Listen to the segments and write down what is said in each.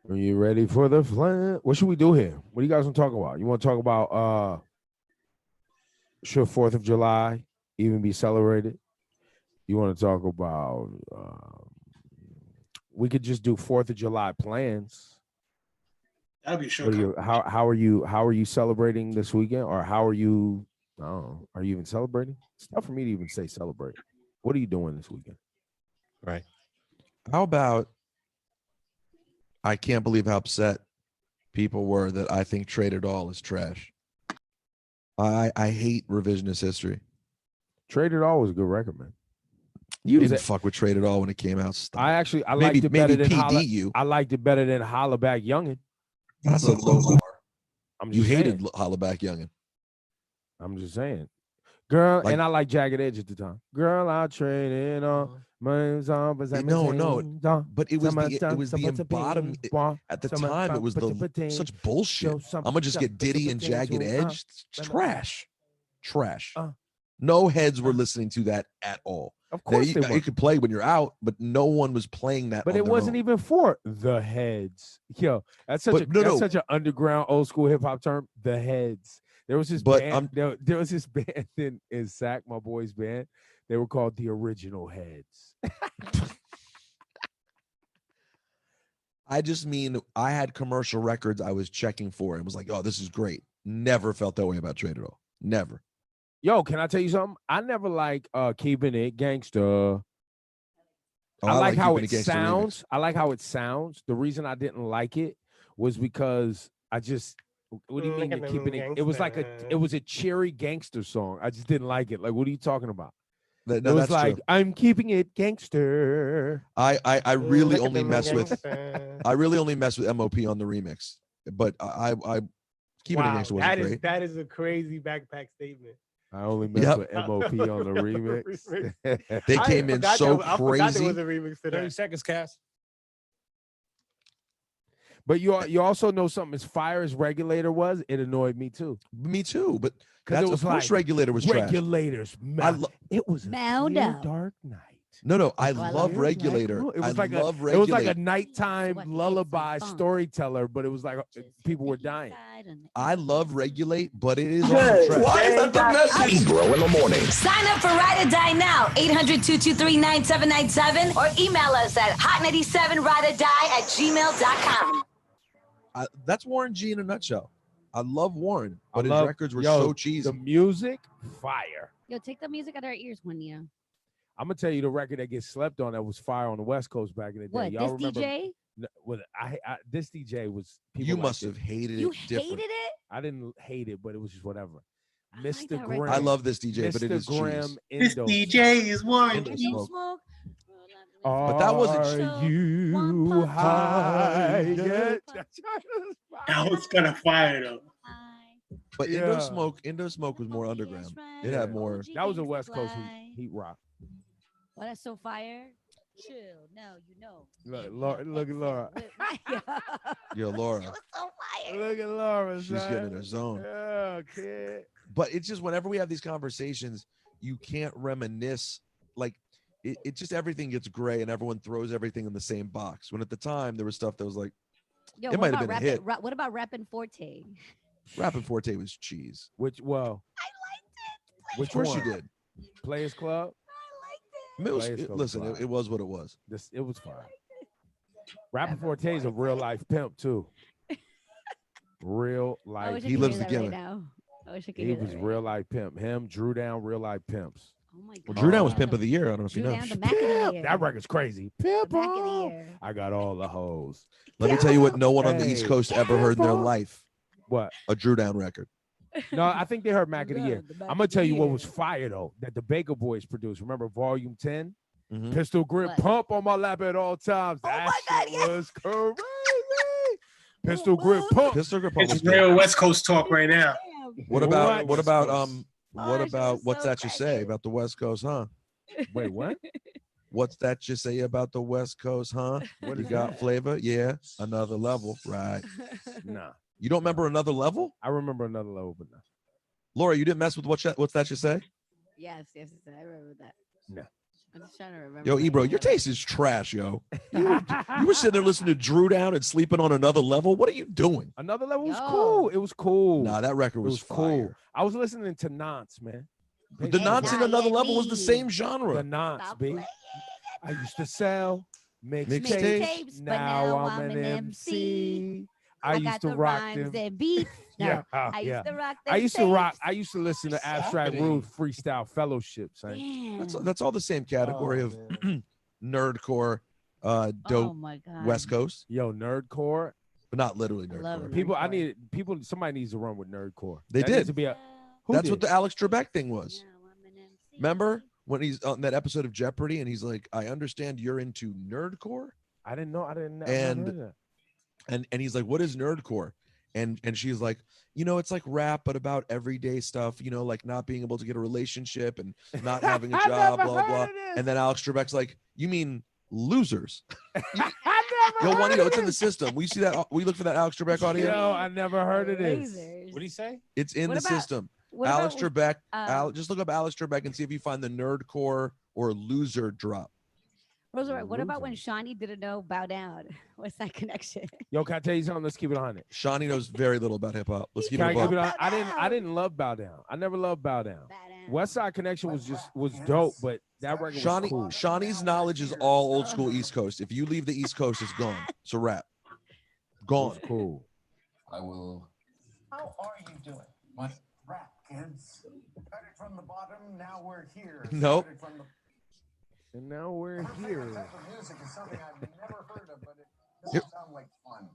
Are you ready for the flan? What should we do here? What do you guys want to talk about? You want to talk about should 4th of July even be celebrated? You want to talk about we could just do 4th of July plans. That'd be sure. What are you, how are you celebrating this weekend? Or how are you are you even celebrating? It's tough for me to even say celebrate. What are you doing this weekend? Right. How about I can't believe how upset people were that I think Trade It All is trash. I hate revisionist history. Trade It All was a good record, man. You didn't fuck with Trade It All when it came out. Stop. I liked it better than PD I liked it better than Holla Back Youngin. That's a low bar. You hated Holla Back Youngin. I'm just saying. Girl, and I like Jagged Edge at the time. Girl, I traded on my no, but it was the embodiment at the time. It was such bullshit. I'm gonna just get Diddy and Jagged Edge. Trash. No heads were listening to that at all. Of course, you could play when you're out, but no one was playing that. But it wasn't even for the heads. Yo, that's such an underground old school hip hop term. The heads. There was this band. There was this band in Zach, my boy's band. They were called the Original Heads. I just mean I had commercial records I was checking for and was like, oh, this is great. Never felt that way about Trade It All. Never. Yo, can I tell you something? I never like Keeping It Gangsta. I like how it sounds. I like how it sounds. The reason I didn't like it was because I just. What do you mean you're keeping it? It was like it was a cheery gangster song. I just didn't like it. Like, what are you talking about? No, it was like true. I'm keeping it gangster. I really only mess with MOP on the remix, but I keeping it gangster wasn't great. That is a crazy backpack statement. I only mess with MOP on the remix. They came in so crazy. I forgot there was a remix to that. 30 seconds, Cass. But you also know something as fire as Regulator was, it annoyed me too. Me too, but that's of course Regulator was Regulators. It was a dark night. No, I love Regulator. It was like a nighttime lullaby storyteller, but it was like people were dying. I love Regulate, but it is also trash. Why is that the message? Ebro in the morning. Sign up for Ride or Die now, 800-223-9797, or email us at hot97rideordie@gmail.com. That's Warren G in a nutshell. I love Warren, but his records were so cheesy. The music, fire. Yo, take the music out of our ears one year. I'm gonna tell you the record that gets slept on that was fire on the West Coast back in the day. What, y'all this remember? DJ? Well, this DJ was. You must have hated it. You hated it? I didn't hate it, but it was just whatever. Mr. Graham. I love this DJ, but it is Graham. This DJ is Warren. Smoke. But that wasn't. You high yet? That was kind of fire though. But Indo Smoke was more underground. It had more. That was a West Coast heat rock. Well, that's so fire. Chill. No, you know. Look at Laura. Yo, Laura. She was so fire. Look at Laura. She's getting in her zone. Yeah, kid. But it's just whenever we have these conversations, you can't reminisce. Like, it just everything gets gray and everyone throws everything in the same box. When at the time there was stuff that was like, yo, it might have been a hit. What about Rappin' Forte? Rappin' Forte was cheese. I liked it. Which course one? You did. Players Club. Listen, it was what it was. It was fine. Rappin' Forte is a real life pimp too. Real life. He lives the gimmick. He was real life pimp. Him, Drew Down, real life pimps. Oh my God. Well, Drew Down was pimp of the year. I don't know if you know. That record's crazy. Pimp. I got all the hoes. Let me tell you what no one on the East Coast ever heard in their life. What? A Drew Down record. No, I think they heard Mac of the Year. I'm gonna tell you what was fire though, that the Baker Boys produced. Remember Volume 10? Mm-hmm. Pistol grip pump on my lap at all times. That was crazy. Pistol grip pump. Pistol grip pump. It's real West Coast talk right now. What about what's that you say about the West Coast, huh? Wait, what? What's that you say about the West Coast, huh? What you got flavor? Yeah, another level, right? Nah. You don't remember Another Level? I remember Another Level, but no. Laura, you didn't mess with what's that you say? Yes, I remember that. No. I'm just trying to remember. Yo, Ebro, your taste is trash, yo. You were sitting there listening to Drew Down and sleeping on Another Level. What are you doing? Another Level was Yo. cool. It was cool. Nah, that record it was, was fire. cool. I was listening to Nance, man. But the Nance in Another Level was the same genre. The Nance, B. I used to sell mixtapes. Mixtapes, but Now I'm an MC. I used got to the rock rhymes them. and beats. No, Yeah, I used to rock them. I used to listen to Abstract Rules Freestyle Fellowships. That's all the same category of nerdcore, Oh dope my god. West Coast, Yo, nerdcore. but not literally Love nerdcore. it. Somebody needs to run with nerdcore. They That needs did. to be a, who That's did? what the Alex Trebek thing was. Now I'm an MC. Remember when he's on that episode of Jeopardy and he's like, "I understand you're into nerdcore," I didn't know. I didn't know. and he's like, "What is nerdcore?" And she's like, it's like rap, but about everyday stuff, like not being able to get a relationship and not having a job, blah, blah. And then Alex Trebek's like, you mean losers? Yo, Juanito, it's in the system. We see that. We look for that Alex Trebek audio. Yo, I never heard of this. Lasers. What do you say? It's in What the about- system. What Alex about Trebek. Just look up Alex Trebek and see if you find the nerdcore or loser drop. Roosevelt, what about when Losers. Shawnee didn't know Bow Down? What's that connection? Yo, can I tell you something? Let's keep it on it. Shawnee knows very little about hip hop. Let's keep Can I it keep up. it on? Bow I Down. didn't love Bow Down. I never loved Bow Down. Bow Down. West Side Connection was dope, but that record was cool. Shawnee's knowledge is all old school East Coast. If you leave the East Coast, it's gone. It's a wrap. It Gone. was cool. I will. How are you doing? My rap, kids. Started from the bottom, now we're here. Nope. Started from the And now we're My favorite here. type of music is something I've never heard of, but it Yep. doesn't sound like fun.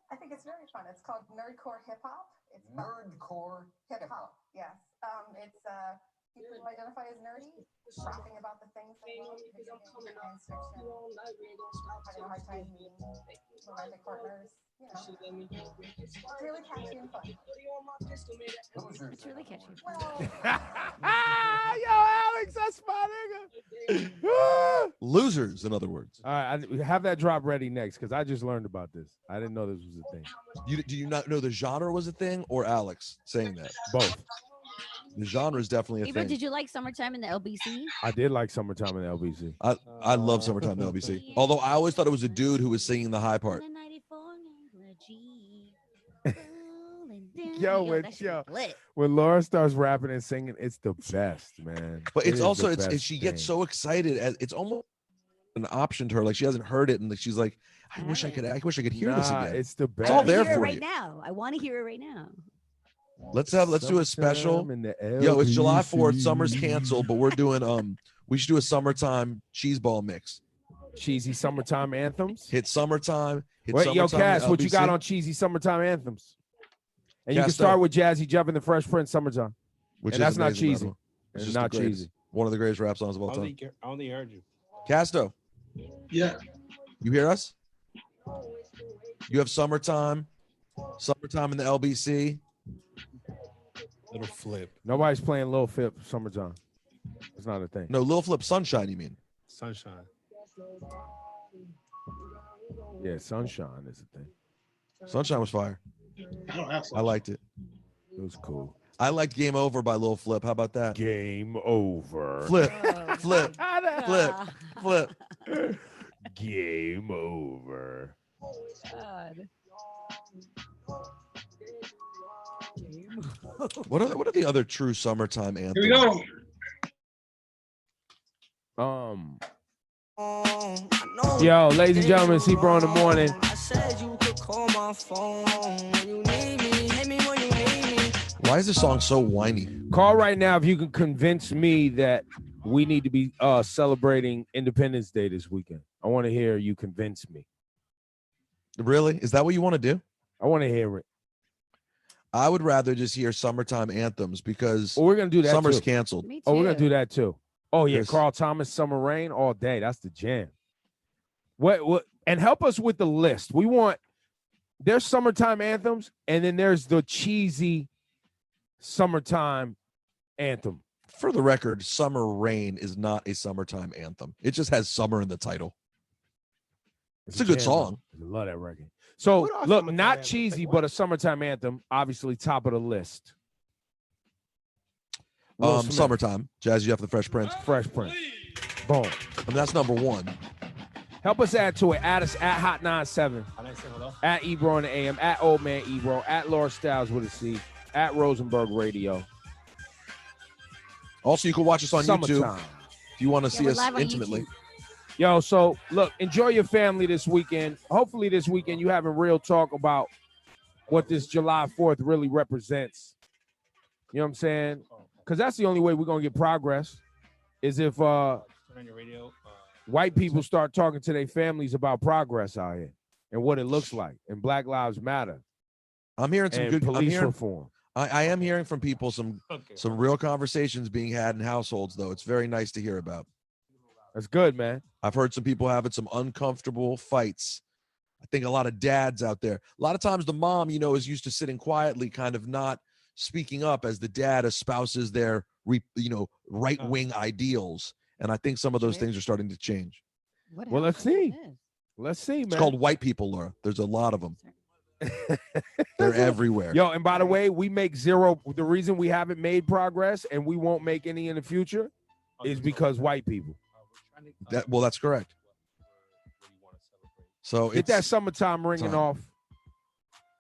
I think it's very fun. It's called nerdcore hip hop. It's Nerdcore hip hop. Yes. It's people who identify as nerdy, rapping about the things they love, video games, science fiction, having a hard time meeting romantic partners. It's really catchy and fun. It's really catchy. Yo, Alex, that's my nigga. Losers, in other words. All right, I have that drop ready next because I just learned about this. I didn't know this was a thing. Do you not know the genre was a thing or Alex saying that? Both. The genre is definitely a Ebro, thing. did you like Summertime in the LBC? I did like Summertime in LBC. I love Summertime in the LBC. Although I always thought it was a dude who was singing the high part. Yo, when Laura starts rapping and singing, it's the best, man. But It it's is also the it's best she gets thing. so excited as it's almost an option to her. Like she hasn't heard it and like she's like, I wish I could hear this Nah, again. it's the best. It's all there hear it for right you. now. I want to hear it right now. Let's do a special. Summertime in the Yo, it's July 4th. LBC. Summer's canceled, but we're doing we should do a summertime cheese ball mix. Cheesy summertime anthems. Hit summertime. Hit Wait, yo, summertime in Cass, what you got LBC. on cheesy summertime anthems? And you can Cass, start with Jazzy Jeff and the Fresh Prince Summertime. Which And is that's not amazing, by the cheesy. way. It's It's just not the greatest. cheesy. One of the greatest rap songs of all time. I only heard you. Casto, Yeah. you hear us? You have summertime in the LBC. Little flip. Nobody's playing Lil Flip summertime. It's not a thing. No, Lil Flip Sunshine, you mean? Sunshine. Yeah, Sunshine is a thing. Sunshine was fire. I don't have I liked it. It was cool. I liked Game Over by Lil Flip. How about that? Game over. Flip, Oh, flip, flip, flip. Game over. God. What are the other true summertime anthems? Here we go. Yo, ladies and gentlemen, it's Ebro in the morning. Why is this song so whiny? Call right now if you can convince me that we need to be celebrating Independence Day this weekend. I want to hear you convince me. Really? Is that what you want to do? I want to hear it. I would rather just hear summertime anthems because Well, we're gonna do that summer's too. canceled. Me too. Oh, we're gonna do that too. Oh yeah, Yes. Carl Thomas, Summer Rain, all day. That's the jam. What? And help us with the list. We want. There's summertime anthems, and then there's the cheesy summertime anthem. For the record, Summer Rain is not a summertime anthem. It just has summer in the title. It's a good jam, song. though. I love that record. So What are look, summertime not anthems? cheesy, Like but what? a summertime anthem. Obviously, top of the list. Will Smith, Summertime. Jazzy Jeff the Fresh Prince. Fresh Prince. Boom. I mean, that's number one. Help us add to it. Add us at Hot97, at Ebro in the AM, at Old Man Ebro, at Laura Styles with a C, at Rosenberg Radio. Also, you can watch us on YouTube Summertime. if you want to see we're us live on intimately. YouTube. Yo, so look, enjoy your family this weekend. Hopefully this weekend you having real talk about what this July 4th really represents. You know what I'm saying? Because that's the only way we're going to get progress is if white people start talking to their families about progress out here and what it looks like and Black Lives Matter. I'm hearing some and good police reform. I am hearing from people some real conversations being had in households, though. It's very nice to hear about. That's good, man. I've heard some people having some uncomfortable fights. I think a lot of dads out there. A lot of times the mom, is used to sitting quietly, kind of not speaking up as the dad espouses their, right-wing ideals. And I think some of those things are starting to change. Well, let's see. Let's see, man. It's called white people, Laura. There's a lot of them. They're everywhere. Yo, and by the way, we make zero. The reason we haven't made progress and we won't make any in the future is because white people. That's correct. So get that summertime ringing off.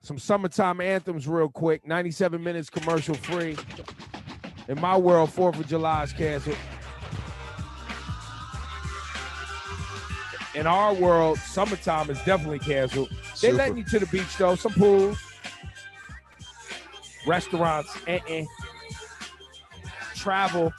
Some summertime anthems real quick. 97 minutes commercial free. In my world, 4th of July is canceled. In our world, summertime is definitely canceled. They letting you to the beach though. Some pools, restaurants, travel,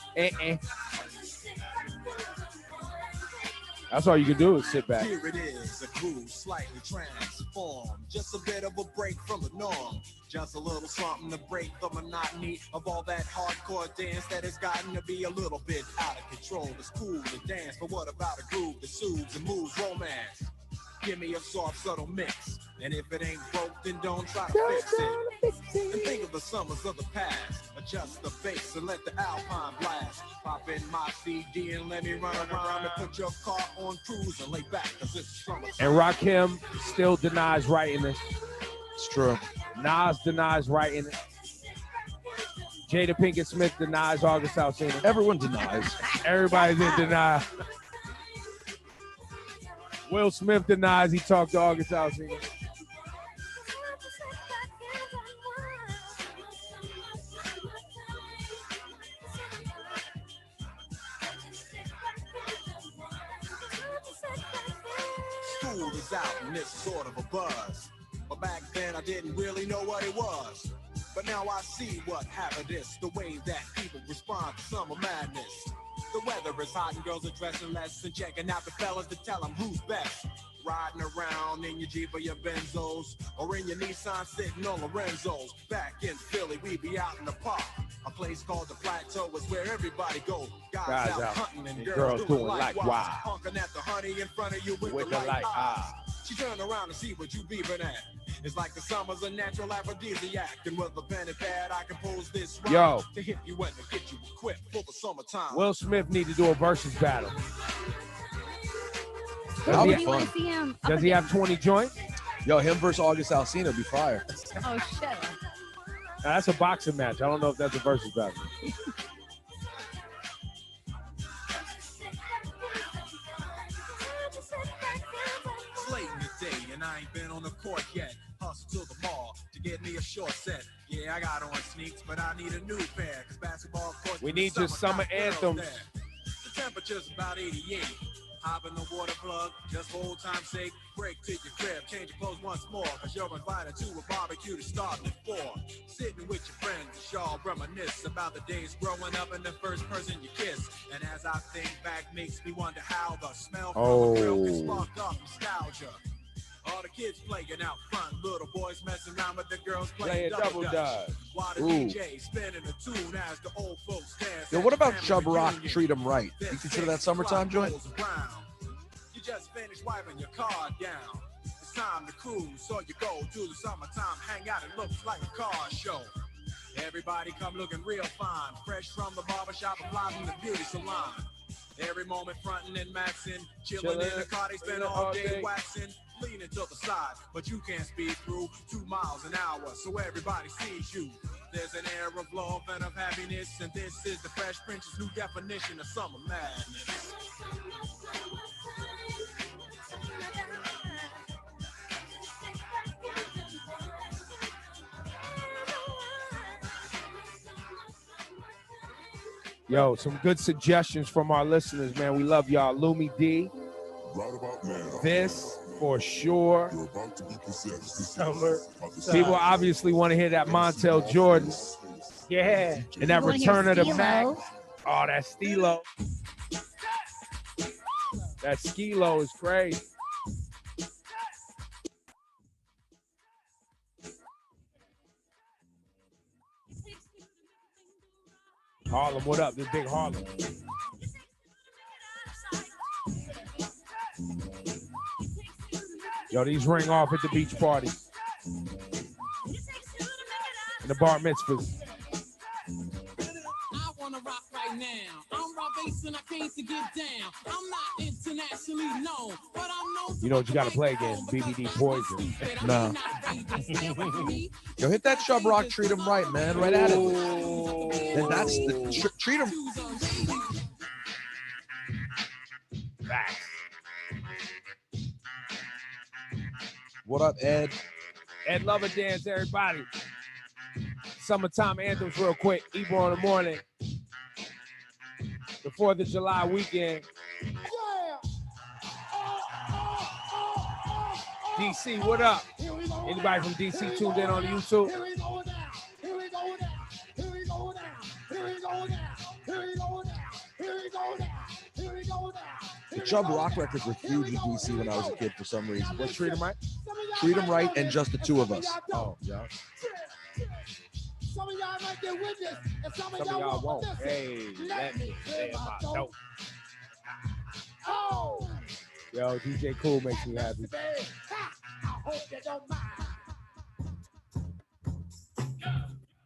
That's all you can do is sit back. Here it is, a groove slightly transformed. Just a bit of a break from the norm. Just a little something to break the monotony of all that hardcore dance that has gotten to be a little bit out of control. It's cool to dance, but what about a groove that soothes and moves romance? Give me a soft, subtle mix. And if it ain't broke, then don't try to fix it. And think of the summers of the past. Adjust the bass and let the Alpine blast. Pop in my CD and let me run around and put your car on cruise and lay back, cause it's summertime. And Rakim still denies writing this. It's true. Nas denies writing it. Jada Pinkett Smith denies August Alsina. Everyone denies. Everybody's in denial. Will Smith denies he talked to August Alsina. School is out and it's sort of a buzz. But back then I didn't really know what it was. But now I see what happened is the way that people respond to summer madness. The weather is hot and girls are dressing less and checking out the fellas to tell them who's best. Riding around in your Jeep or your Benzos or in your Nissan sitting on Lorenzo's. Back in Philly, we be out in the park. A place called the Plateau is where everybody goes. Guys out hunting and girls doing likewise. Honking at the honey in front of you with the light eyes. She turned around to see what you beeping at. It's like the summer's a natural aphrodisiac. And with a pen and pad, I compose this rhyme to hit you and to get you equipped for the summertime. Will Smith need to do a versus battle. Does he have 20 joints? Yo, him versus August Alsina would be fire. Oh, shut up. Now, that's a boxing match. I don't know if that's a versus battle. It's late in the day and I ain't been on the court yet. Hustle to the mall to get me a short set. Yeah, I got on sneaks, but I need a new pair. Cause basketball court. We need your summer anthems. The temperature's about 88. Hop in the water plug, just for old time's sake. Break to your crib, change your clothes once more. Cause you're invited to a barbecue to start at 4. Sitting with your friends, y'all reminisce about the days growing up and the first person you kiss. And as I think back, makes me wonder how the smell from a grill can spark up nostalgia. All the kids playing out front, little boys messing around with the girls playing double dutch. While the DJ spinning a tune as the old folks dance. Yo, what about Chub Rock, Treat 'Em Right? You consider that summertime joint? You just finished wiping your car down. It's time to cruise, so you go to the summertime hangout. It looks like a car show. Everybody come looking real fine, fresh from the barbershop, applied from the beauty salon. Every moment frontin' and maxin', chillin' in the car, they spend all day waxing. Leaning to the side, but you can't speed through 2 miles an hour, so everybody sees you. There's an air of love and of happiness, and this is the Fresh Prince's new definition of summer madness. Yo, some good suggestions from our listeners, man. We love y'all. Lumi D. Right about now. This for sure. You're about to be possessed. Summer. People obviously want to hear that Montel Jordan. Yeah. And that Return of the Mac. Skee-Lo. Oh, that Stilo. That Skilo is crazy. Harlem, what up? This big Harlem. Yo, these ring off at the beach party. And the bar mitzvahs. I wanna rock right now. I'm Rob Bass and I came to get down. I'm not internationally known, but I'm known. You know what you gotta play again? BBD Poison. No. Yo, hit that Chub Rock, treat him right, man. Right at it. And that's the treat him. What up, Ed? Ed Lover Dance, everybody. Summertime anthems real quick. Ebro in the morning. The 4th of July weekend. DC, what up? Anybody from DC tuned in on YouTube? The Chub Rock records were huge in DC when I was a kid for some reason. What, Treat 'em Right? Treat 'em Right and Just the Two of Us. Oh, yeah. Some of y'all might get with this, and some of y'all won't. Hey, let me say my dope. Oh! Yo, DJ Cool makes me happy. I hope you don't mind.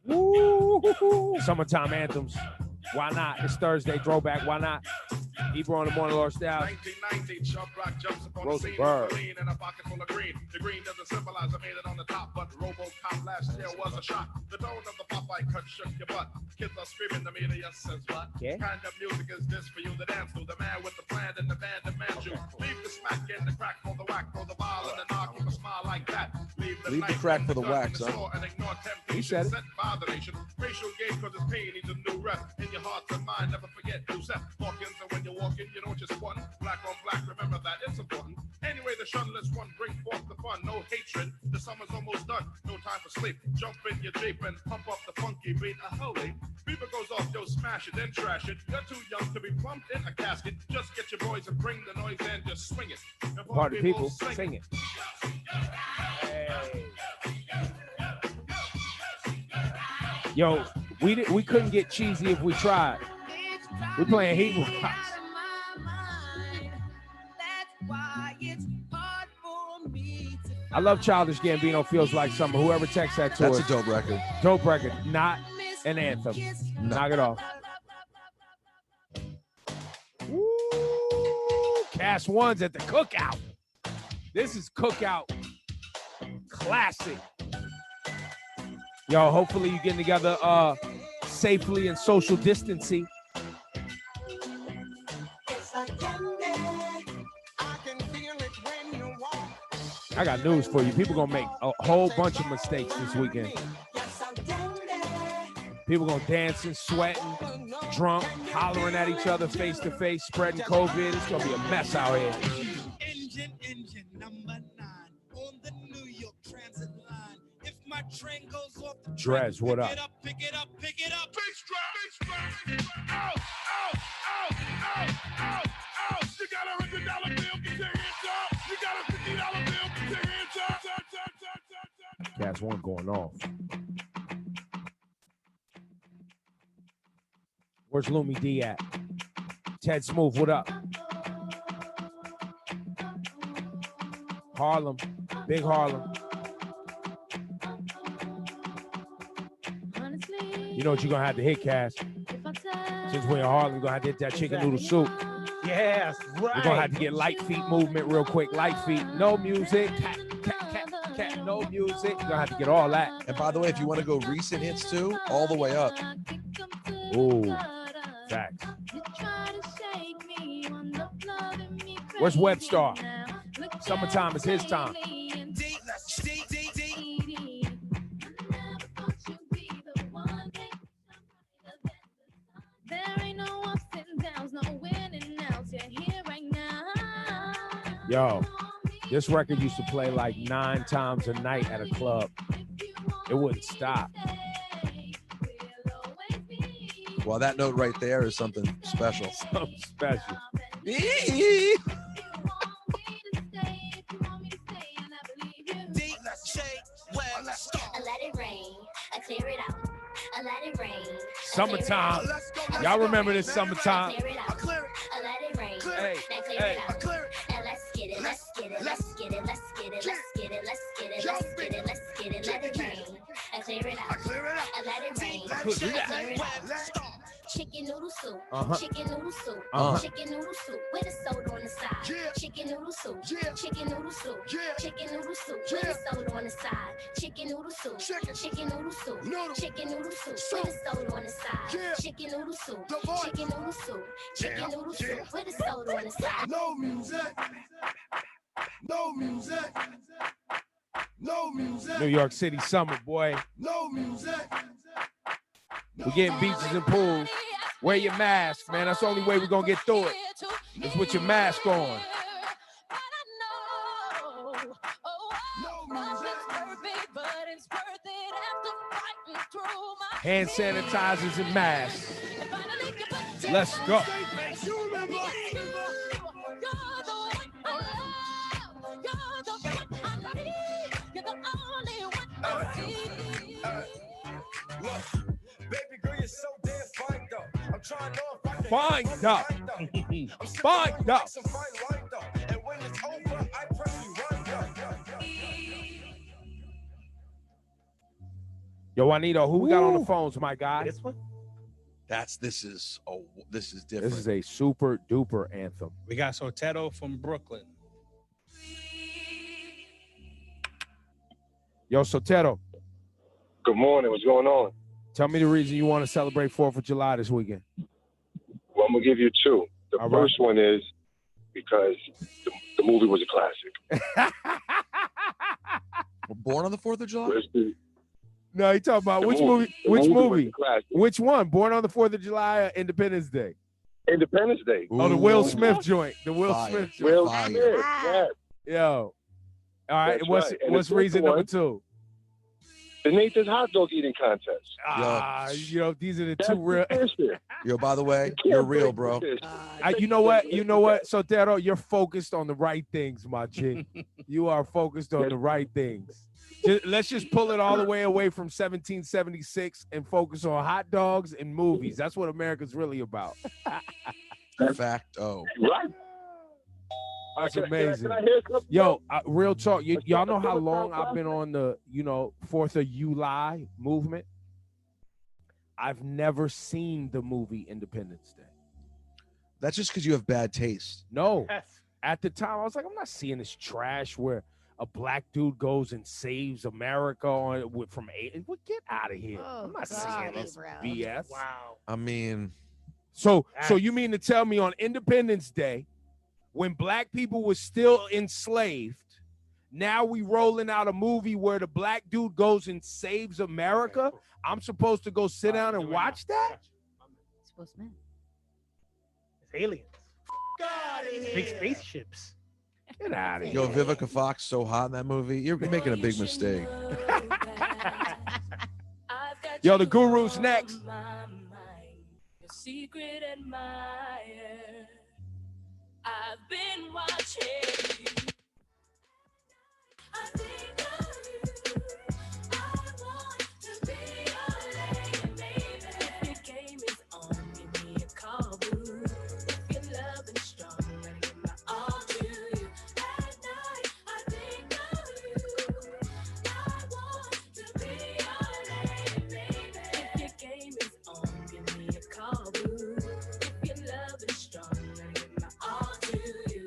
Woo! Summertime anthems. Why not? It's Thursday, throwback. Why not? Ebro on the morning, Lord Style. 1990, Chub Rock jumps upon the scene. Rosenberg. Lean in a pocket full of green. The green doesn't symbolize I made it on the top, but RoboCop last year was a shot. The tone of the Popeye cut shook your butt. Kids are screaming, the media says what? Yeah. Kind of music is this for you to dance to? The man with the plan and the band demands you. Leave the smack in the crack for the whack, throw the ball in the knock, keep a smile like that. Leave the crack for the whack, son. And ignore He said temptation set by the nation. Racial gauge cause it's pain needs a new rep. In your heart and mind, never forget who set. Walk-ins, and when you're walking, you don't just one. Black on black, remember that, it's important. Anyway, the shunless one bring forth the fun. No hatred, the summer's almost done. No time for sleep. Jump in your Jeep and pump up the funky beat. Holy, beaver goes off, yo, smash it, then trash it. You're too young to be plumped in a casket. Just get your boys and bring the noise and just swing it. And Party people, sing it. Hey. Yo, we couldn't get cheesy if we tried. We playing Heat Rocks. I love Childish Gambino, Feels Like Summer. Whoever texts that to us. That's a dope record. Dope record, not an anthem. Knock it off. Woo! Cast Ones at the cookout. This is cookout classic. Yo, hopefully you getting together safely and social distancing. I got news for you. People gonna make a whole bunch of mistakes this weekend. People gonna dancing, sweating, drunk, hollering at each other face to face, spreading COVID. It's gonna be a mess out here. Engine number 9 on the New York Transit line. If my train goes off the Drez, what up? Pick it up. Big strap. Ow, ow, ow, ow, ow, ow. You got a $100 bill, get your hands up. You got a $50 bill, get your hands up. Cast One going off. Where's Lumi D at? Ted Smooth, what up? Harlem, big Harlem. You know what you're gonna have to hit, Cass. Since we're in Harlem, you're gonna have to hit that chicken noodle soup. Yes, right. You're gonna have to get light feet movement real quick. Light feet, no music. Cat, no music. You're gonna have to get all that. And by the way, if you want to go recent hits too, all the way up. Ooh, facts. Where's Webstar? Summertime is his time. There ain't no Yo, this record used to play like 9 times a night at a club. It wouldn't stop. Well, that note right there is something special. Something special. Let it rain. I clear it out. I let it rain. Summertime. Y'all remember this summertime? Clear it out. I let it rain. Hey, Now clear hey. it out. And let's get it. Let's get it. Let's get it. Let's get it. Let's get it. Let's get it. Let's get it. Let's get it. Let it rain. I clear it out. I let it rain. Clear it out. Chicken noodle soup, chicken noodle soup, chicken noodle soup with a soda on the side. Chicken noodle soup, chicken noodle soup, chicken noodle soup with a soda on the side. Chicken noodle soup, chicken noodle soup, chicken noodle soup with a soda on the side. Chicken noodle soup, chicken noodle soup, chicken noodle soup with a soda on the side. No music. No music. No music. New York City summer, boy. No music. We're getting beaches and pools. Wear your mask, man. That's the only way we're going to get through it. Is with your mask on. Hand sanitizers and masks. Let's go. Baby girl, you're so damn fine though. I'm trying to know if I can Find up. Find up. And when it's over, I press rewind. Yo, Juanito, who we got on the phones, my guy? This one? This is different. This is a super duper anthem. We got Soteto from Brooklyn. Yo, Sotero. Good morning. What's going on? Tell me the reason you want to celebrate 4th of July this weekend. Well, I'm going to give you two. The first one is because the movie was a classic. Born on the 4th of July? No, you talking about which movie? Which one? Born on the 4th of July or Independence Day? Independence Day. Oh, the Will Smith joint. The Will Smith joint. Will Smith, yes. Yo. All right. That's What's reason number 2? The Nathan's hot dog eating contest. These are the two real. Yo, by the way, you're real, bro. You know what, Sotero, you're focused on the right things, my G. You are focused on the right things. Let's just pull it all the way away from 1776 and focus on hot dogs and movies. That's what America's really about. Facto. Right. That's amazing. Yo, real talk. Y'all know how long I've been on the, 4th of July movement? I've never seen the movie Independence Day. That's just because you have bad taste. No. At the time, I was like, I'm not seeing this trash where a black dude goes and saves America from A. Get out of here. I'm not seeing this BS. Wow. I mean. So you mean to tell me on Independence Day, when black people were still enslaved, now we rolling out a movie where the black dude goes and saves America? I'm supposed to go sit down and watch that? Supposed to. It's aliens. Big spaceships. Get out of here. Yo, Vivica Fox so hot in that movie. You're making a big mistake. Yo, the Guru's next. Secret admirer. I've been watching you. I think of you. I want to be your lady, baby. If your game is on, give me a call, boo. If your love is strong, I give my all to you. At night, I think of you. I want to be your lady, baby. If your game is on, give me a call, boo. If your love is strong, I give my all to you.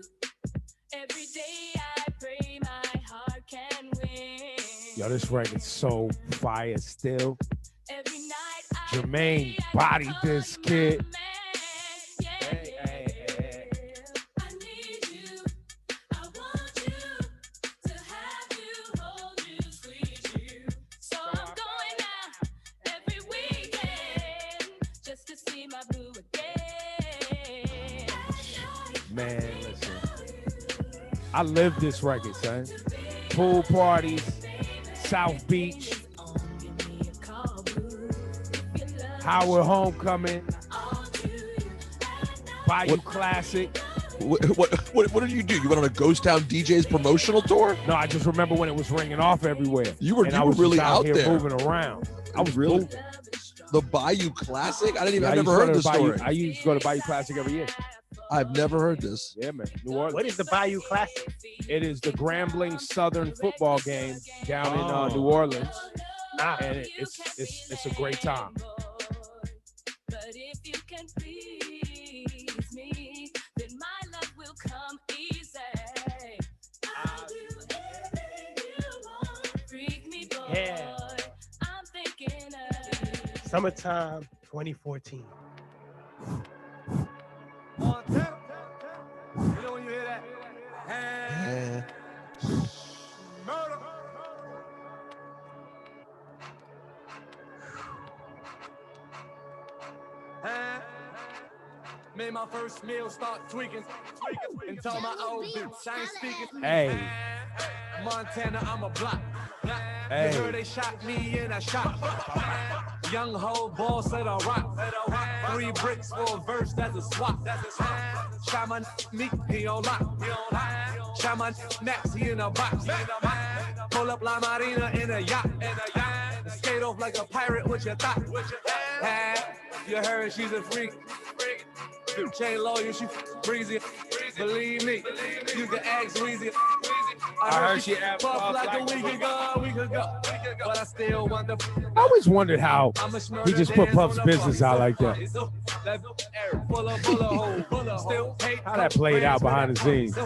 Every day I pray my heart can win. Yo, this record's so fire still. Every night Jermaine bodied this kid. I need you. I want you to have you, hold you, squeeze you. So I'm going out every weekend just to see my boo again. Man, listen. I live this record, son. Pool parties, South Beach, Howard Homecoming, Bayou Classic. What did you do? You went on a Ghost Town DJ's promotional tour? No, I just remember when it was ringing off everywhere. You were really out here there moving around. I was really moving. The Bayou Classic. I've Yeah, never heard this story. I used to go to Bayou Classic every year. I've never heard this. Yeah, man. New Orleans. What is the Bayou Classic? It is the Grambling Southern football game down in New Orleans, and it's a great time. But if you can please me, then my love will come easy. I'll do anything you want. Freak me, boy. Yeah. I'm thinking of Summertime 2014. Montana. You know when you hear that? Murder. Made my first meal, start tweaking, and told my old bitch I ain't speaking. Hey. Montana, I'm a block. Hey. You heard they shot me in a shot. Young hoe ball said I rock. 3 bricks for a verse, that's a swap. Shot my meat, he on lock. Shot my next, he in a box. Pull up La Marina in a yacht. Skate off like a pirate, what you thought? You heard she's a freak. Chain lawyer, she breezy. Believe me, you can ask Weezy. I heard she puff like a week ago. But I still want the. I always wondered how he just put Puff's business out like that. How that played out behind the scenes.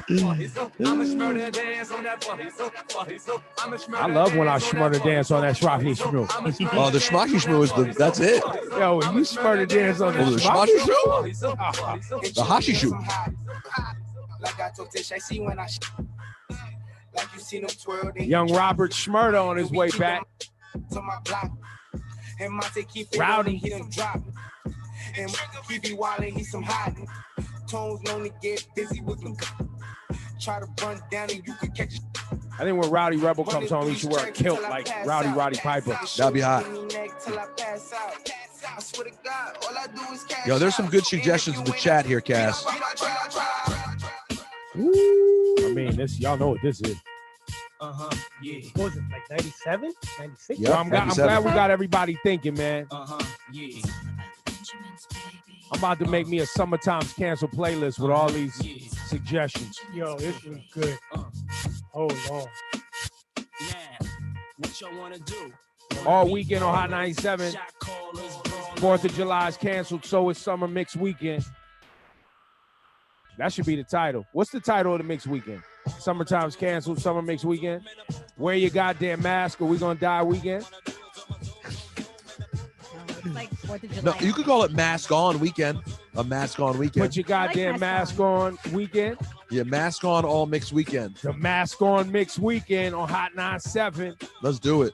I love when I shmurder dance on that schmacky shmoo. Oh, the schmacky shmoo is that's it. Yo, when you shmurder dance on the schmacky schmacky shmoo? The hashi shmoo. Young Robert Schmurda on his way back. Rowdy. And he be wildin', he some hot. Tones known to get busy with them. Try to run down and you could catch. I think when Rowdy Rebel comes home, he should wear a kilt like Roddy Piper. That'd be hot. Yo, there's some good suggestions in the chat here, Cass. I mean, this y'all know what this is. Yeah. What was it, like 97? 96? Yo, I'm glad we got everybody thinking, man. Yeah. I'm about to make me a Summertime's Cancel playlist with all these suggestions. Yo, this was good. Oh, Lord. What y'all wanna do? All weekend on Hot 97. 4th of July is canceled, so is Summer Mix Weekend. That should be the title. What's the title of the Mix Weekend? Summertime's canceled, Summer Mix Weekend. Wear your goddamn mask or we gonna die weekend. Like 4th of July. No, you could call it Mask On Weekend. A Mask On Weekend. Put your goddamn mask on weekend. Yeah, Mask On All Mix Weekend. The Mask On Mix Weekend on Hot 97. Let's do it.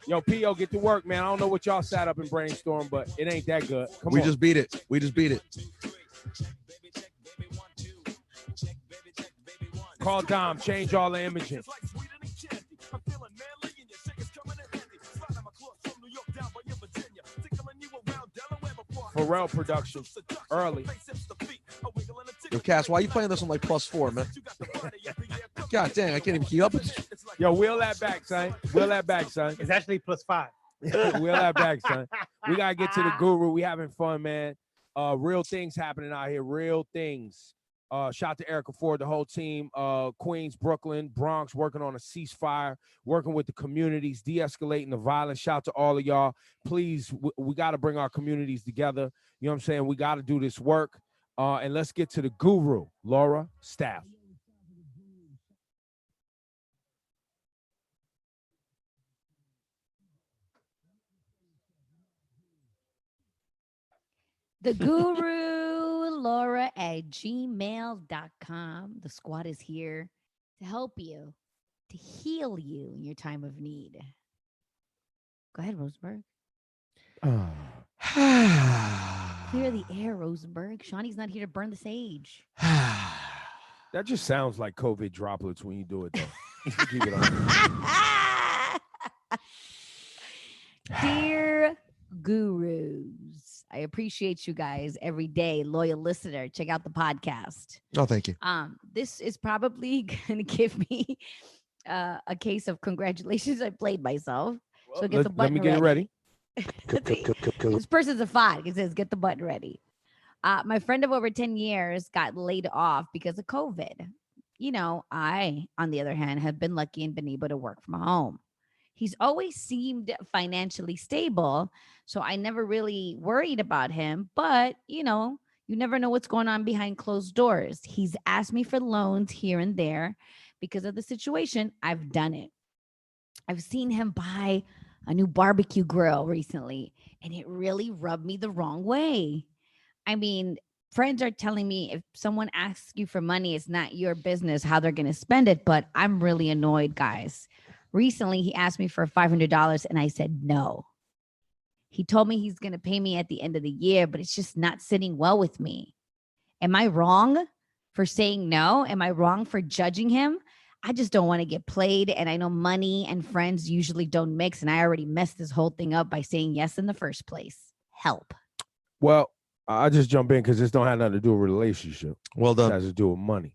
Yo, P.O., get to work, man. I don't know what y'all sat up and brainstormed, but it ain't that good. Come we on. just beat it. We just beat it. Call Dom, change all the imaging. Pharrell production, early. Yo, Cass, why are you playing this on like +4, man? God dang, I can't even keep up with you. Yo, wheel that back, son. Wheel that back, son. It's actually +5. Wheel that back, son. We gotta get to the guru. We having fun, man. Real things happening out here. Real things. Shout out to Erica Ford, the whole team. Queens, Brooklyn, Bronx, working on a ceasefire, working with the communities, de-escalating the violence. Shout out to all of y'all. Please, we got to bring our communities together. You know what I'm saying? We got to do this work. And let's get to the guru, Laura Staff. The guru, Laura at gmail.com. The squad is here to help you, to heal you in your time of need. Go ahead, Rosenberg. Clear the air, Rosenberg. Shawnee's not here to burn the sage. That just sounds like COVID droplets when you do it, though. Keep it on. Dear gurus, I appreciate you guys every day. Loyal listener, check out the podcast. Oh, thank you. This is probably going to give me a case of congratulations. I played myself. So get the button let me get it ready. This person's a 5. It says, get the button ready. My friend of over 10 years got laid off because of COVID. You know, I, on the other hand, have been lucky and been able to work from home. He's always seemed financially stable, so I never really worried about him. But, you know, you never know what's going on behind closed doors. He's asked me for loans here and there. Because of the situation, I've done it. I've seen him buy a new barbecue grill recently, and it really rubbed me the wrong way. I mean, friends are telling me if someone asks you for money, it's not your business how they're going to spend it. But I'm really annoyed, guys. Recently, he asked me for $500 and I said no. He told me he's going to pay me at the end of the year, but it's just not sitting well with me. Am I wrong for saying no? Am I wrong for judging him? I just don't want to get played. And I know money and friends usually don't mix. And I already messed this whole thing up by saying yes in the first place. Help. Well, I'll just jump in because this don't have nothing to do with relationship. Well done. It has to do with money.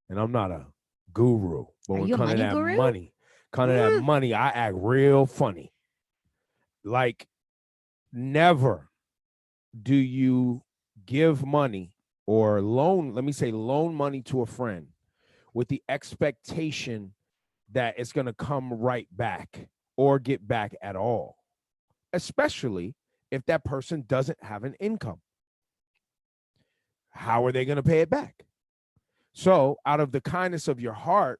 And I'm not a guru. But when it comes to that money, I act real funny. Like, never do you give money or loan money to a friend with the expectation that it's going to come right back or get back at all, especially if that person doesn't have an income. How are they going to pay it back? So out of the kindness of your heart,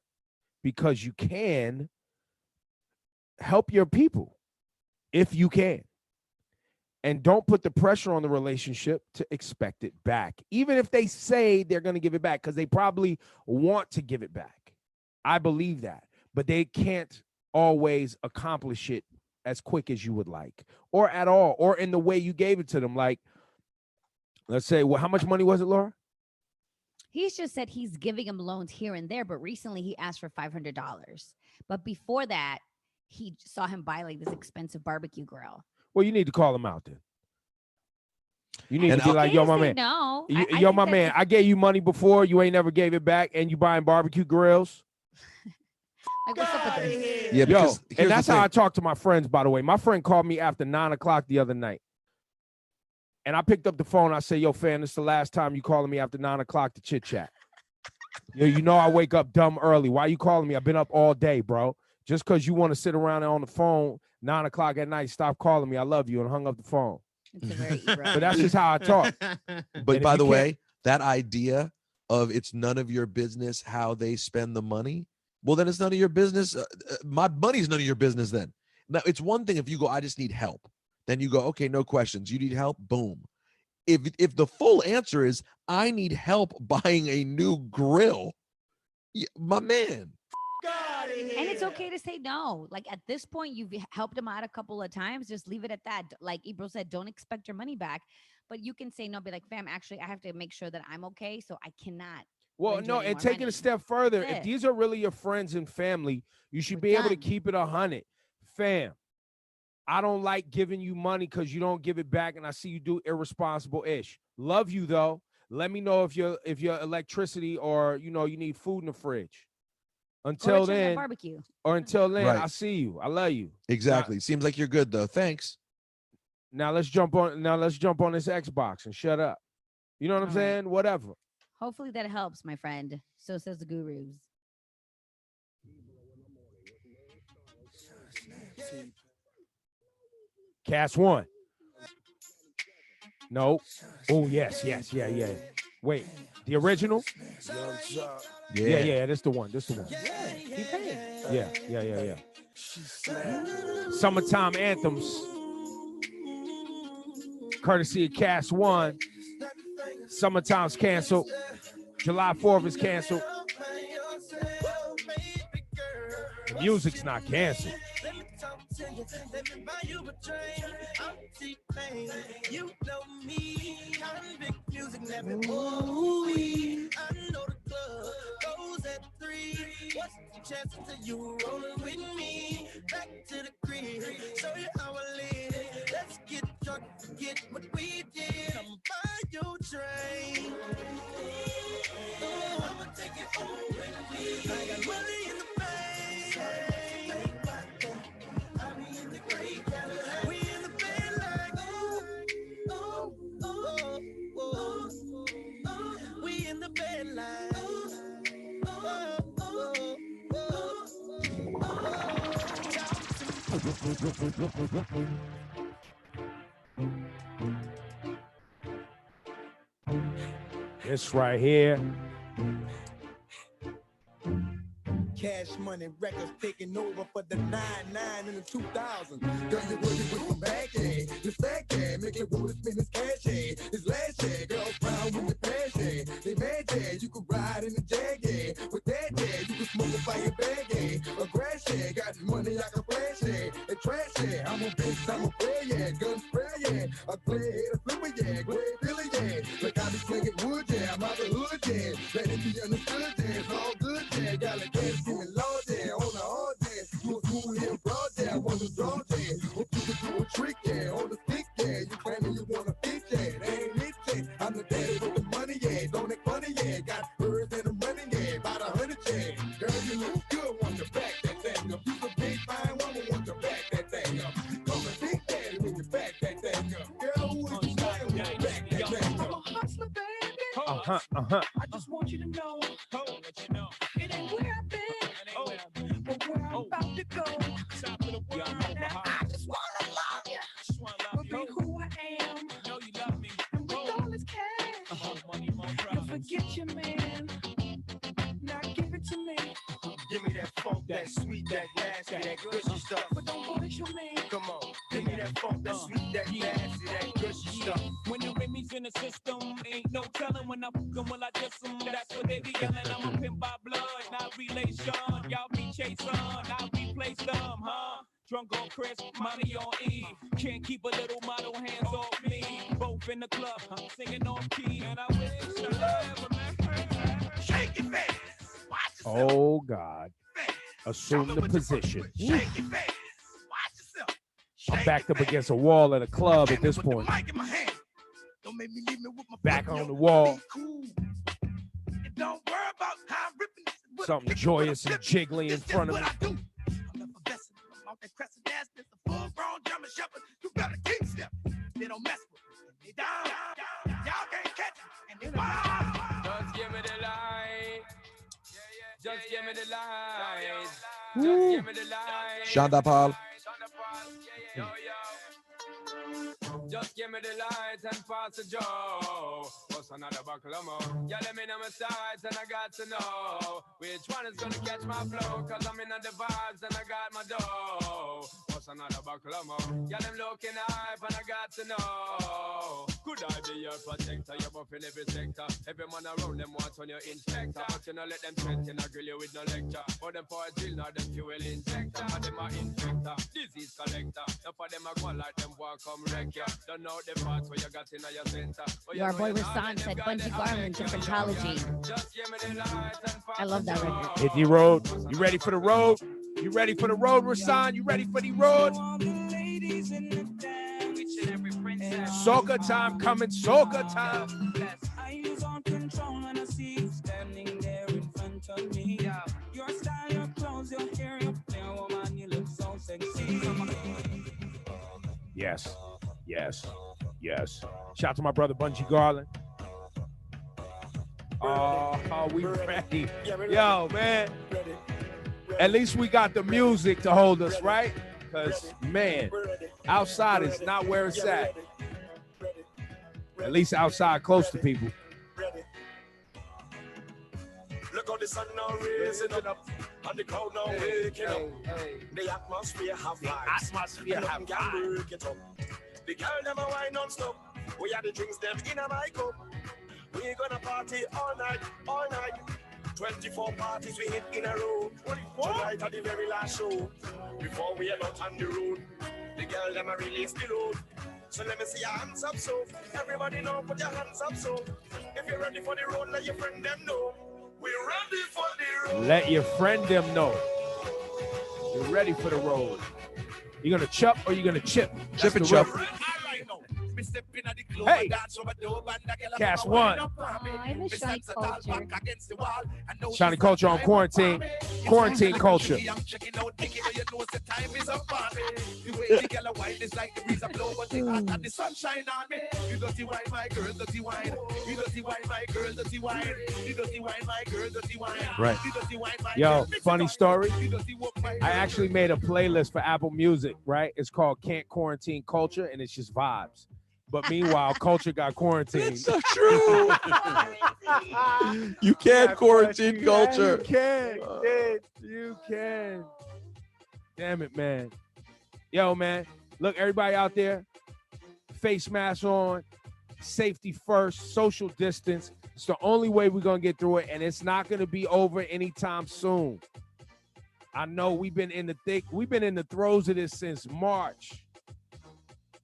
because you can, help your people if you can. And don't put the pressure on the relationship to expect it back, even if they say they're going to give it back, because they probably want to give it back. I believe that, but they can't always accomplish it as quick as you would like, or at all, or in the way you gave it to them. Like, let's say, well, how much money was it, Laura? He's just said he's giving him loans here and there, but recently he asked for $500. But before that, he saw him buy like this expensive barbecue grill. Well, you need to call him out then. You need to be like, yo, my man. No, yo, my man, I gave you money before. You ain't never gave it back, and you buying barbecue grills. Like, what's up with this? Yeah, because and that's how I talk to my friends, by the way. My friend called me after 9 o'clock the other night. And I picked up the phone. I said, yo, fam, this is the last time you calling me after 9 o'clock to chit-chat. You know I wake up dumb early. Why you calling me? I've been up all day, bro. Just because you want to sit around on the phone 9 o'clock at night, stop calling me. I love you, and hung up the phone. It's a very But that's just how I talk. But by the way, that idea of it's none of your business how they spend the money, well, then it's none of your business. My money's none of your business then. Now, it's one thing if you go, I just need help. Then you go, okay, no questions. You need help? Boom. If the full answer is, I need help buying a new grill, my man. And it's okay to say no. Like, at this point, you've helped him out a couple of times. Just leave it at that. Like Ebro said, don't expect your money back. But you can say no, be like, fam, actually, I have to make sure that I'm okay. So I cannot. Well, no, and take it a step further. If these are really your friends and family, you should be able to keep it 100. Fam, I don't like giving you money because you don't give it back, and I see you do irresponsible-ish. Love you, though. Let me know if your electricity or, you need food in the fridge. Until then, barbecue. Or until then, Right. I see you. I love you. Exactly. Seems like you're good though. Thanks. Now let's jump on this Xbox and shut up. You know what I'm saying? Whatever. Hopefully that helps, my friend. So says the gurus. Cast 1. No. Oh, yes. Yeah. Wait, the original? Yeah, that's the one. Yeah. Summertime anthems. Courtesy of Cast 1. Summertime's canceled. July 4th is canceled. The music's not canceled. club goes at 3. What's the chances of you rolling with me? Back to the crib, show you how I live. Let's get drunk, forget what we did. Come buy your drink. I'ma take it home with me. I got money in the bank. I be in the great Cadillac. We in the bed like we in the bed like This right here. Cash Money Records taking over for the 99 in the 2000s. Girl, you working with some bag, yeah. This fat yeah, make it roll, spin this cash, yeah. This last yeah, girls brown with the pass, yeah. They mad, yeah, you could ride in the Jag, yeah. With that, yeah, you could smoke a fire bag, yeah. A grass, yeah, got money I can flash, yeah. A trash, yeah, I'm a bitch, I'm a player, yeah. Gun spray, yeah. A player, hit a flipper, yeah. Great Billy, yeah. Look, I be slinging wood, yeah. I'm out the hood, yeah. Let it be understood, yeah. It's all good, yeah. Got a gas, give me low, yeah. On the hard, yeah. You a cool here, broad, yeah. I want to draw, yeah. Hope you can do a trick, yeah. On the stick, yeah. You claiming you want a bitch, yeah. They ain't it, yeah. I'm the daddy with the money, yeah. Don't act funny, yeah. Got birds and I'm running, yeah. About 100, yeah. Girl, you look good, want to back that thing up. You a big fine woman, want to back that thing up. Call me Big Daddy when you back that thing up. Girl, who is you playing when you back that thing up? I'm a hustler, baby. I just want you to know. It ain't where I've been, but where I'm about to go. Top of the world. Now, I just wanna love you. But be who I am. Know you love me. And with all this cash, you'll forget your man. Now give it to me. Give me that funk, that sweet, that nasty, that gushy stuff. But don't push your man. Come on, give me that funk, that sweet, that nasty, that gushy stuff. When the Remy's in the system, ain't no telling when I fuck 'em, will I diss 'em? That's what they be yelling. I'm a pimp by blood, not relation. Y'all be chasing, I replace them, huh? Drunk on Chris, money on E. Can't keep a little model hands off me. Both in the club, I'm singing on key, and I wish I ever met her. Shake it fast. Oh God. Assume the position. Shake it fast. Watch yourself. I'm backed up against a wall at a club at this point. Mic in my hand. Don't make me leave me with my Back on the wall. Be cool. And don't worry about how I'm ripping this. Something joyous and jiggly in front of me. I'm effervescent. I'm out that crescent ass. This a full grown German shepherd. You better keep stepping. They don't mess with me. They down. Y'all can't catch them. And they wild. Just give me the light. Just give me the light. Woo. Just give me the light. Shonda Paul. Just give me the light and pass the Joe. What's another buckle of more? Yeah, let me know my sides and I got to know which one is gonna catch my flow. Cause I'm in the vibes and I got my dough. What's another buckle of more? Yeah, them looking hype and I got to know. Could I be your protector? You're buff in every sector. Every man around them wants on your inspector. But you know let them threaten, I grill you with no lecture. For them for a drill, now them fuel injector. For them a infector, disease collector. Now for them a go like them walk come wreck ya. Don't know the parts where you got in your center. Your boy Rasan said Bungie Garland, Differentology. I love that record. Hit the road. You ready for the road? You ready for the road, Rasan? You ready for the road? Soca time coming, soca time. I lose on control and I see you standing there in front of me. Your style, your clothes, your hair, your plain woman, you look so sexy. Yes, yes, yes. Shout out to my brother Bungie Garland. Oh, we ready. Yo, man. At least we got the music to hold us, right? Because, man, outside is not where it's at. At least outside, close to people. Look how the sun now raising up, and the crowd now waking up. The atmosphere have vibes. Work it up. The girl them a wine non-stop. We have the drinks them in a my cup. We gonna party all night, all night. 24 parties we hit in a row. Tonight at the very last show. Before we are out on the road, the girl them a release the load. So let me see your hands up, so everybody know, put your hands up, so if you're ready for the road, let your friend them know. Let your friend them know. You're ready for the road. You gonna chup or you gonna chip? Chip and chup. Hey, Cash One. I miss Shiny Culture. Shiny Culture on quarantine. Quarantine culture. Right. Yo, funny story. I actually made a playlist for Apple Music, right? It's called Can't Quarantine Culture, and it's just vibes. But meanwhile, culture got quarantined. It's so true. You can't quarantine culture. You can, kid. You can. Damn it, man. Yo, man. Look, everybody out there, face mask on, safety first, social distance. It's the only way we're going to get through it, and it's not going to be over anytime soon. I know we've been in the throes of this since March.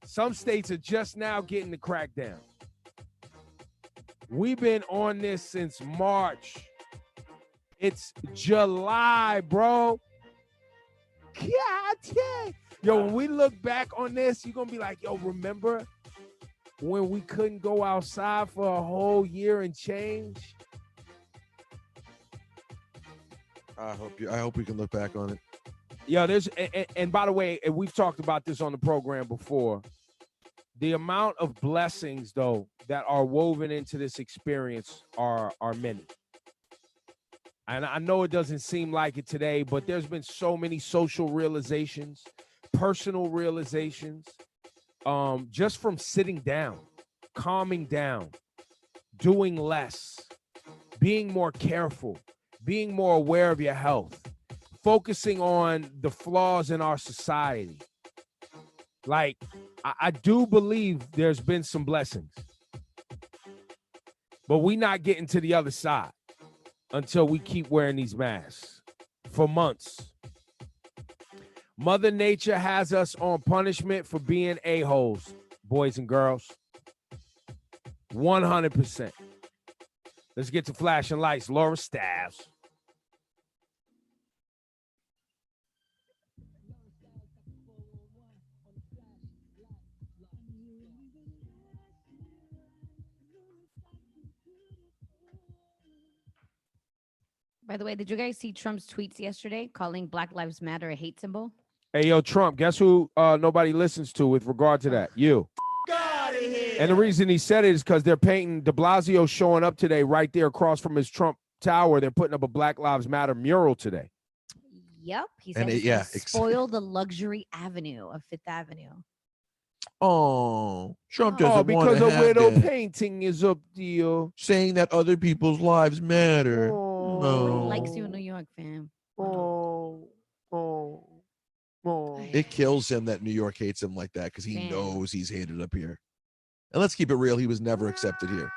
Some states are just now getting the crackdown. We've been on this since March. It's July, bro. God dang. Yo, when we look back on this, you're going to be like, yo, remember when we couldn't go outside for a whole year and change? I hope we can look back on it. Yo, and by the way, and we've talked about this on the program before. The amount of blessings, though, that are woven into this experience are many. And I know it doesn't seem like it today, but there's been so many social realizations, personal realizations, just from sitting down, calming down, doing less, being more careful, being more aware of your health, focusing on the flaws in our society. Like, I do believe there's been some blessings, but we not getting to the other side until we keep wearing these masks for months. Mother Nature has us on punishment for being a-holes, boys and girls. 100%. Let's get to flashing lights. Laura Styles. By the way, did you guys see Trump's tweets yesterday calling Black Lives Matter a hate symbol? Hey, yo, Trump, guess who nobody listens to with regard to that? You. And the reason he said it is because they're painting de Blasio showing up today right there across from his Trump Tower. They're putting up a Black Lives Matter mural today. Yep. He said spoil the luxury avenue of Fifth Avenue. Oh, Trump doesn't because want a to widow have that. Painting is up there. Saying that other people's lives matter. Nobody likes you in New York, fam. It kills him that New York hates him like that because he knows he's hated up here. And let's keep it real, he was never accepted here.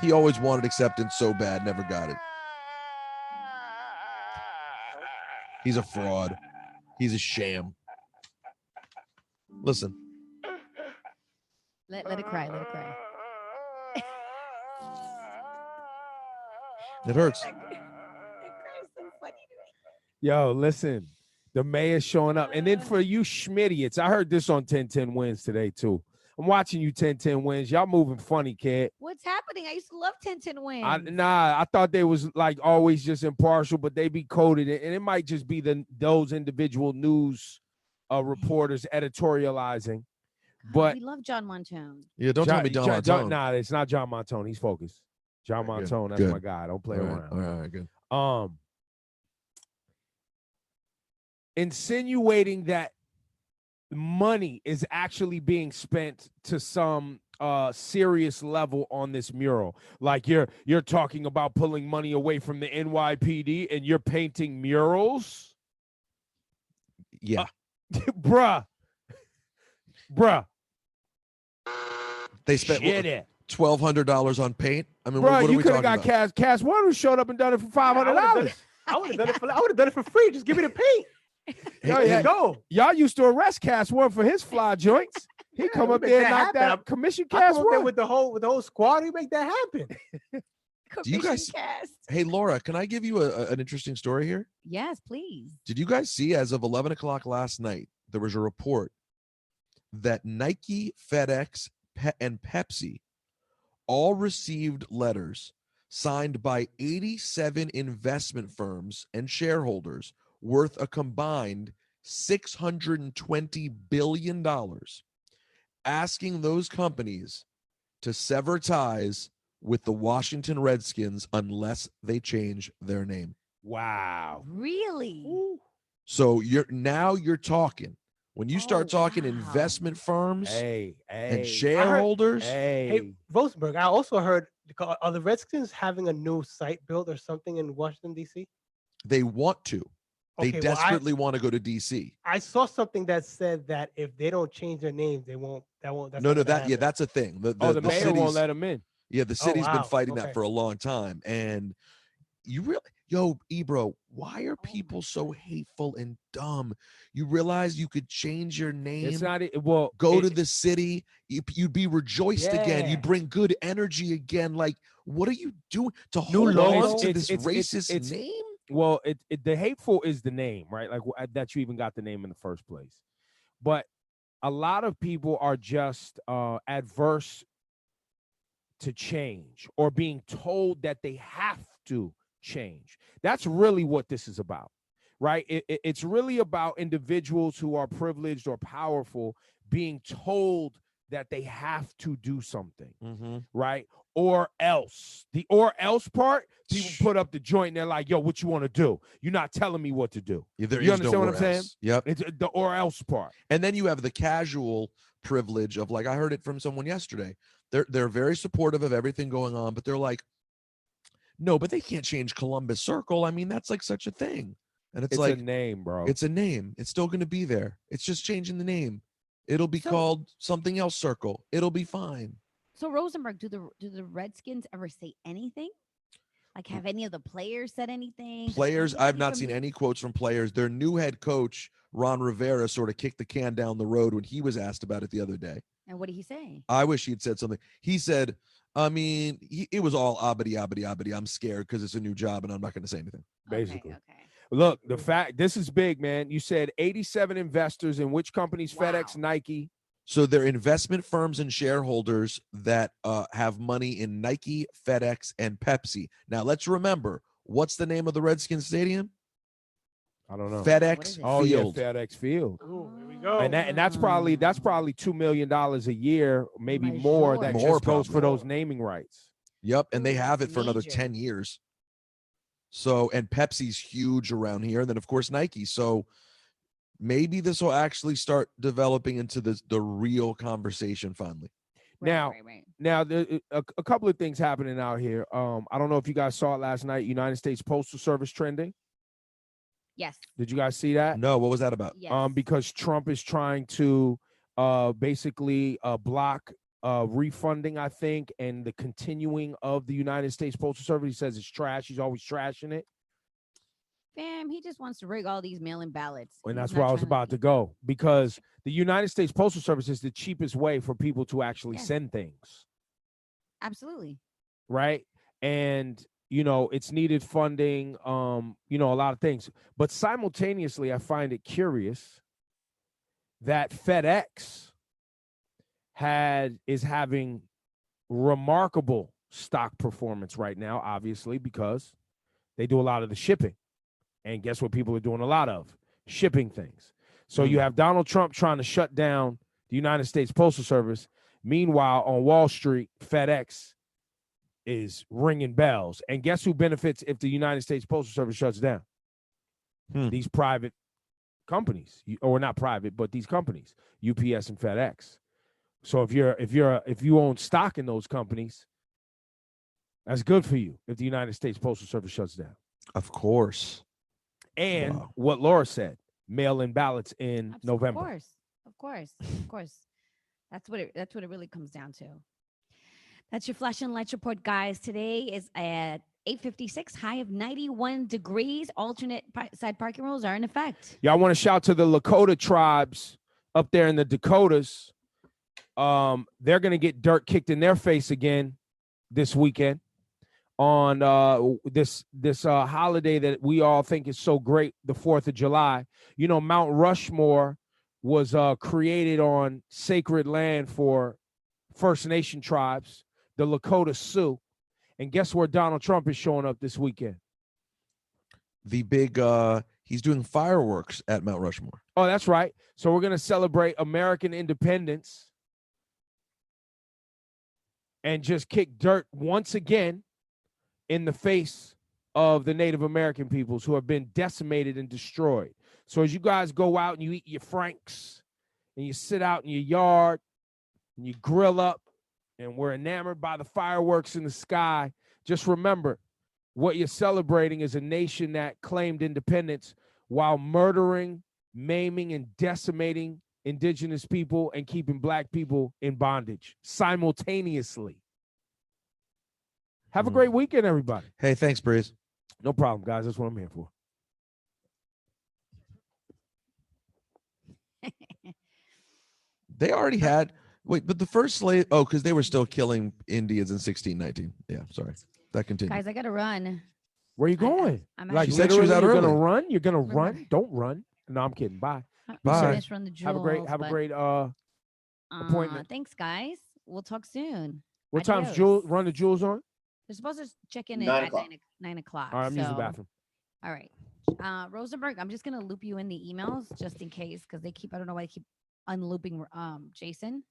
He always wanted acceptance so bad, never got it. He's a fraud. He's a sham. Listen. Let it cry. Let it cry. It hurts. Yo, listen. The mayor's showing up. And then for you schmidiots, I heard this on 1010 Wins today, too. I'm watching you 1010 Wins. Y'all moving funny, kid. What's happening? I used to love 1010 Wins. I thought they was like always just impartial, but they be coded. And it might just be those individual news reporters editorializing. But we love John Montone. Yeah, don't tell me John Montone. Nah, it's not John Montone. He's focused. John Montone, that's my guy. Don't play around. All right, good. Insinuating that money is actually being spent to some serious level on this mural. Like you're talking about pulling money away from the NYPD and you're painting murals? Yeah. Bruh. They spent $1,200 on paint. I mean, what are we talking about? You could have got Cash One who showed up and done it for $500. I would have done it for free. Just give me the paint. Go. Y'all used to arrest Cash One for his fly joints. He come up there and knock that commission Cash One with the whole squad. We make that happen. Do you guys? Hey, Laura, can I give you an interesting story here? Yes, please. Did you guys see, as of 11 o'clock last night, there was a report that Nike, FedEx, and Pepsi all received letters signed by 87 investment firms and shareholders worth a combined $620 billion, asking those companies to sever ties with the Washington Redskins unless they change their name. Wow. Really? So you're talking. When you start talking investment firms and shareholders, Hey, Rosenberg, I also heard, are the Redskins having a new site built or something in Washington, D.C.? they want to. They Okay, well, desperately want to go to DC. I saw something that said that if they don't change their names, they won't. That's No, not no, gonna that happen. that's a thing. The mayor won't let them in. Yeah, the city's been wow. fighting Okay. that for a long time. And you really, Ebro, why are people so hateful and dumb? You realize you could change your name. It's not go to the city. You'd be rejoiced again. Yeah. You'd bring good energy again. Like, what are you doing to New hold logo? on to this It's- racist name? Well, the hateful is the name, right? Like that you even got the name in the first place. But a lot of people are just adverse to change or being told that they have to change. That's really what this is about, right? It's really about individuals who are privileged or powerful being told that they have to do something, right? Or else. The or else part, people put up the joint and they're like, yo, what you want to do? You're not telling me what to do. There You is no understand what I'm or saying? else. Yep. It's the or else part. And then you have the casual privilege of, like, I heard it from someone yesterday. They're very supportive of everything going on, but they're like, no, but they can't change Columbus Circle. I mean, that's like such a thing. And it's like a name, bro. It's a name. It's still going to be there. It's just changing the name. It'll be called something else Circle. It'll be fine. So Rosenberg, do the Redskins ever say anything? Like, have any of the players said anything? Does Players, anybody I've not from seen the- any quotes from players. Their new head coach, Ron Rivera, sort of kicked the can down the road when he was asked about it the other day. And what did he say? I wish he'd said something. He said, I mean, it was all abity. I'm scared because it's a new job and I'm not going to say anything. Basically. Look, the fact, this is big, man. You said 87 investors in which companies? FedEx, Nike. So they're investment firms and shareholders that have money in Nike, FedEx, and Pepsi. Now, let's remember, what's the name of the Redskins Stadium? I don't know. FedEx Field. Oh, yeah, FedEx Field. Ooh, here we go. And that's probably $2 million a year, maybe more. That More just goes probably. for those naming rights. Yep, and they have it for another 10 years. So, and Pepsi's huge around here, and then of course Nike. So maybe this will actually start developing into the real conversation finally. Now, a couple of things happening out here. I don't know if you guys saw it last night. United States Postal Service trending. Yes. Did you guys see that? No, what was that about? Because Trump is trying to basically block refunding, I think, and the continuing of the United States Postal Service. He says it's trash. He's always trashing it. Fam, he just wants to rig all these mail-in ballots. And He's that's not where I was trying about to go, because the United States Postal Service is the cheapest way for people to actually send things. Absolutely. Right. And, it's needed funding, a lot of things. But simultaneously, I find it curious that FedEx is having remarkable stock performance right now, obviously, because they do a lot of the shipping. And guess what people are doing a lot of? Shipping things. So you have Donald Trump trying to shut down the United States Postal Service. Meanwhile, on Wall Street, FedEx is ringing bells. And guess who benefits if the United States Postal Service shuts down? These private companies, or not private, but these companies, UPS and FedEx. So if you own stock in those companies, that's good for you if the United States Postal Service shuts down. Of course. And what Laura said, mail-in ballots in November. Of course. That's what it really comes down to. That's your Flash and Lights report, guys. Today is at 8:56, high of 91 degrees. Alternate side parking rules are in effect. Yeah, I want to shout to the Lakota tribes up there in the Dakotas. They're going to get dirt kicked in their face again this weekend. on this holiday that we all think is so great, the 4th of July. You know, Mount Rushmore was created on sacred land for First Nation tribes, the Lakota Sioux. And guess where Donald Trump is showing up this weekend? The big he's doing fireworks at Mount Rushmore. Oh, that's right. So we're going to celebrate American independence and just kick dirt once again in the face of the Native American peoples who have been decimated and destroyed. So as you guys go out and you eat your Franks and you sit out in your yard and you grill up and we're enamored by the fireworks in the sky, just remember what you're celebrating is a nation that claimed independence while murdering, maiming, and decimating indigenous people and keeping black people in bondage simultaneously. Have a great weekend, everybody. Hey, thanks, Breeze. No problem, guys. That's what I'm here for. They already had but the first slave. Oh, because they were still killing Indians in 1619. Yeah, sorry. That continued. Guys, I gotta run. Where are you going? I'm Like, she said she was out you're early. gonna run? You're gonna run? Don't run. No, I'm kidding. Bye. Bye. Just run the Have a great jewels, appointment. Thanks, guys. We'll talk soon. What time's Adios. run the jewels on? They're supposed to check in 9 at o'clock. 9 o'clock. All right, I'm using the so- bathroom. All right. Rosenberg, I'm just gonna loop you in the emails just in case because they keep, I don't know why they keep unlooping Jason.